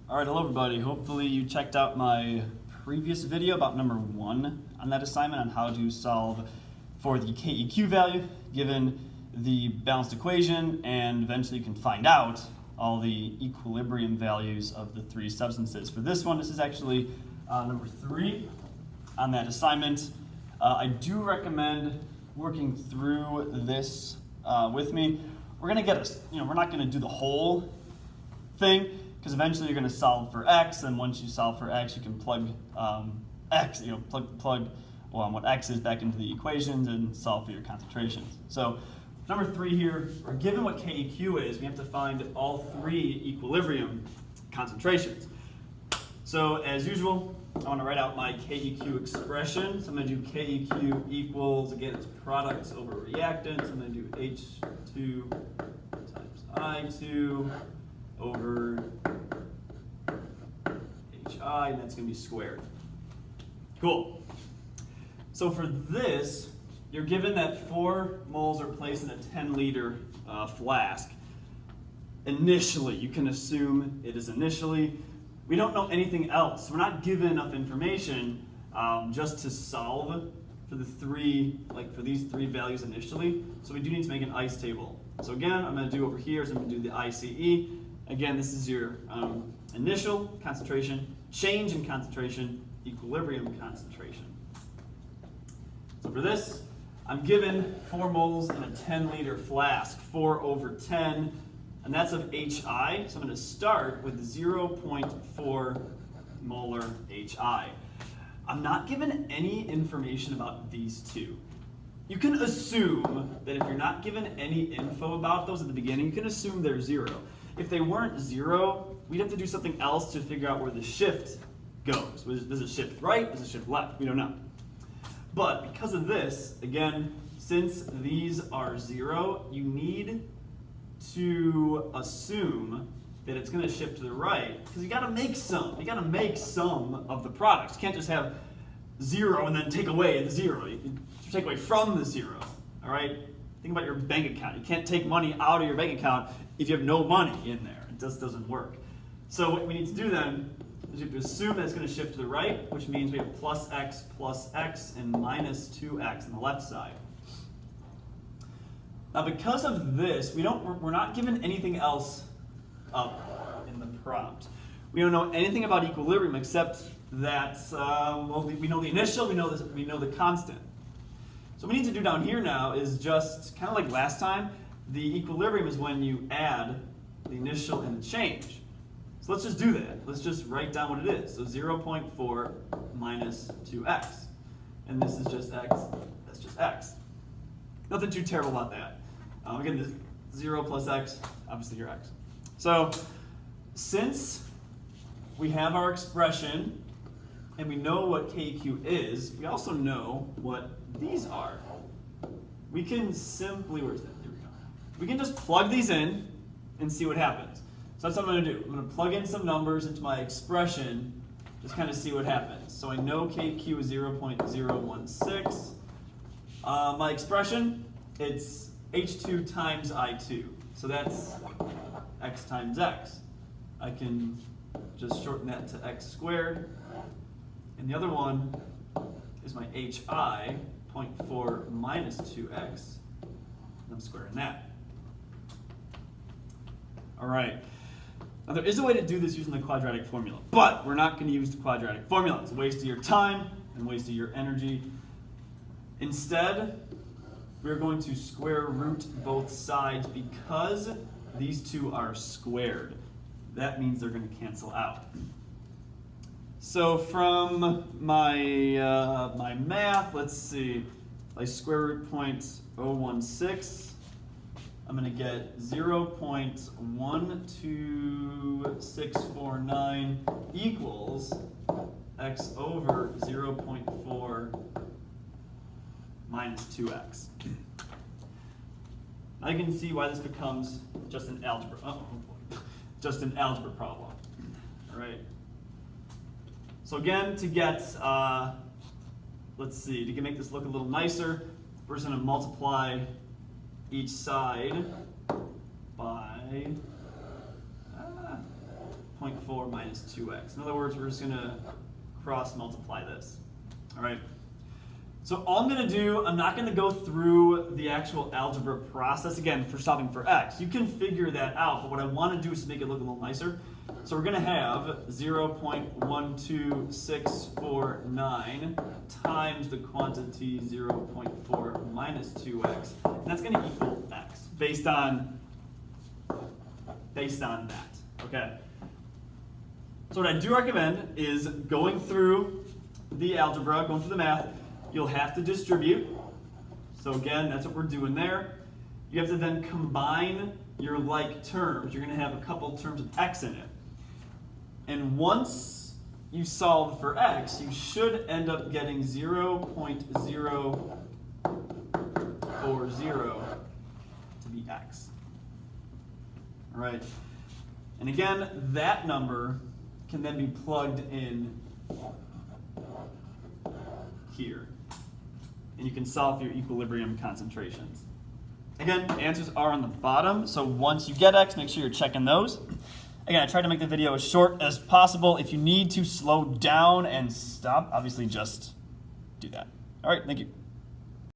All right, hello everybody. Hopefully you checked out my previous video about number 1 on that assignment on how to solve for the KEQ value given the balanced equation, and eventually you can find out all the equilibrium values of the 3 substances. For this one, this is actually number 3 on that assignment. I do recommend working through this with me. We're gonna get we're not gonna do the whole thing, because eventually you're going to solve for x, and once you solve for x, you can plug x, plug what x is back into the equations and solve for your concentrations. So number 3 here, we're given what KEQ is, we have to find all 3 equilibrium concentrations. So as usual, I want to write out my KEQ expression. So I'm going to do KEQ equals, again, it's products over reactants. I'm going to do H2 times I2 over HI, and that's going to be squared. Cool. So for this, you're given that 4 moles are placed in a 10-liter flask. Initially, you can assume it is initially. We don't know anything else. We're not given enough information just to solve for for these 3 values initially. So we do need to make an ICE table. So again, I'm going to do over here is I'm going to do the ICE. Again, this is your initial concentration, change in concentration, equilibrium concentration. So for this, I'm given 4 moles in a 10-liter flask, 4 over 10, and that's of HI. So I'm going to start with 0.4 molar HI. I'm not given any information about these 2. You can assume that if you're not given any info about those at the beginning, you can assume they're 0. If they weren't 0, we'd have to do something else to figure out where the shift goes. Does it shift right? Does it shift left? We don't know. But because of this, again, since these are 0, you need to assume that it's going to shift to the right, because you got to make some. You got to make some of the products. You can't just have 0 and then take away the 0. You take away from the 0. All right? Think about your bank account. You can't take money out of your bank account if you have no money in there. It just doesn't work. So what we need to do then is we have to assume that it's going to shift to the right, which means we have plus x and minus 2x on the left side. Now because of this, we're not given anything else up in the prompt. We don't know anything about equilibrium except that we know the initial, we know the constant. So what we need to do down here now is just kind of like last time. The equilibrium is when you add the initial and the change. So let's just do that. Let's just write down what it is. So 0.4 minus 2x. And this is just x, that's just x. Nothing too terrible about that. Again, this 0 plus x, obviously your x. So since we have our expression and we know what KEQ is, we also know what these are. We can simply, where's that? Here we go. We can just plug these in and see what happens. So that's what I'm going to do. I'm going to plug in some numbers into my expression, just kind of see what happens. So I know KQ is 0.016. My expression, it's H2 times I2. So that's x times x. I can just shorten that to x squared. And the other one is my HI, 0.4 minus 2x. And I'm squaring that. All right. Now there is a way to do this using the quadratic formula, but we're not going to use the quadratic formula. It's a waste of your time and a waste of your energy. Instead, we're going to square root both sides because these 2 are squared. That means they're going to cancel out. So from my my math, let's see, if I square root 0.016, I'm going to get 0.12649 equals x over 0.4 minus 2x. Now you can see why this becomes just an algebra. Just an algebra problem. All right. So again, to get, let's see, to make this look a little nicer, we're just going to multiply each side by 0.4 0.4 minus 2x. In other words, we're just going to cross multiply this. All right. So all I'm going to do, I'm not going to go through the actual algebra process again for solving for x. You can figure that out, but what I want to do is to make it look a little nicer. So we're going to have 0.12649 times the quantity 0.4 minus 2x, and that's going to equal x based on that. Okay. So what I do recommend is going through the algebra, going through the math. You'll have to distribute. So again, that's what we're doing there. You have to then combine your like terms. You're going to have a couple terms of x in it. And once you solve for x, you should end up getting 0.040 to be x. All right. And again, that number can then be plugged in here. And you can solve for your equilibrium concentrations. Again, the answers are on the bottom, so once you get x, make sure you're checking those. Again, I tried to make the video as short as possible. If you need to slow down and stop, obviously just do that. All right, thank you.